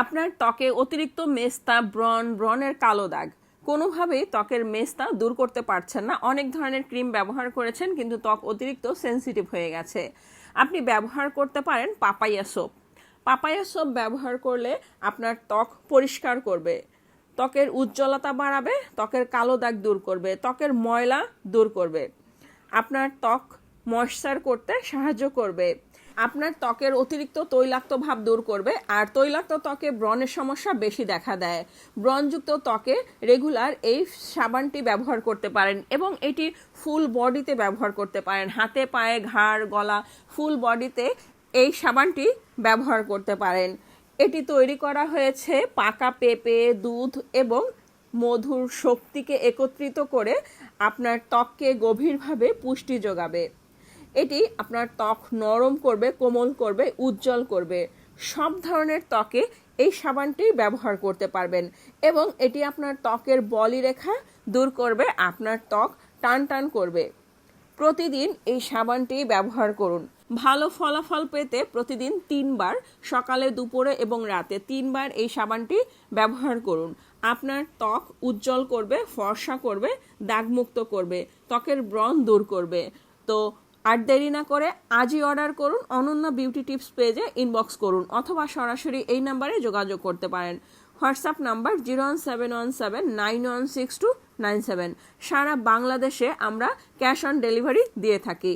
আপনার ত্বকে অতিরিক্ত মেস্তা, ব্রণের কালো দাগ, কোনোভাবেই ত্বকের মেস্তা দূর করতে পারছেন না, অনেক ধরনের ক্রিম ব্যবহার করেছেন কিন্তু ত্বক অতিরিক্ত সেন্সিটিভ হয়ে গেছে, আপনি ব্যবহার করতে পারেন পাপায়া সোপ। পাপায়া সোপ ব্যবহার করলে আপনার ত্বক পরিষ্কার করবে, ত্বকের উজ্জ্বলতা বাড়াবে, ত্বকের কালো দাগ দূর করবে, ত্বকের ময়লা দূর করবে, আপনার ত্বক ময়েশ্চার করতে সাহায্য করবে, আপনার ত্বকের অতিরিক্ত তৈলাক্ত ভাব দূর করবে। আর তৈলাক্ত ত্বকে ব্রণের সমস্যা বেশি দেখা দেয়, ব্রণযুক্ত ত্বকে রেগুলার এই সাবানটি ব্যবহার করতে পারেন এবং এটি ফুল বডিতে ব্যবহার করতে পারেন, হাতে, পায়ে, ঘাড়, গলা, ফুল বডিতে এই সাবানটি ব্যবহার করতে পারেন। এটি তৈরি করা হয়েছে পাকা পেঁপে, দুধ এবং মধুর শক্তিকে একত্রিত করে আপনার ত্বককে গভীরভাবে পুষ্টি যোগাবে। এটি আপনার ত্বক নরম করবে, কোমল করবে, উজ্জ্বল করবে। সব ধরনের ত্বকে এই সাবানটি ব্যবহার করতে পারবেন এবং এটি আপনার ত্বকের বলিরেখা দূর করবে, আপনার ত্বক টান টান করবে। প্রতিদিন এই সাবানটি ব্যবহার করুন। ভালো ফলাফল পেতে প্রতিদিন 3 বার, সকালে, দুপুরে এবং রাতে 3 বার এই সাবানটি ব্যবহার করুন। আপনার ত্বক উজ্জ্বল করবে, ফর্সা করবে, দাগমুক্ত করবে, ত্বকের ব্রণ দূর করবে। তো আর দেরি না করে আজই অর্ডার করুন। অনন্য বিউটি টিপস পেজে ইনবক্স করুন অথবা সরাসরি এই নাম্বারে যোগাযোগ করতে পারেন। WhatsApp number 01717916297। সারা বাংলাদেশে আমরা ক্যাশ অন ডেলিভারি দিয়ে থাকি।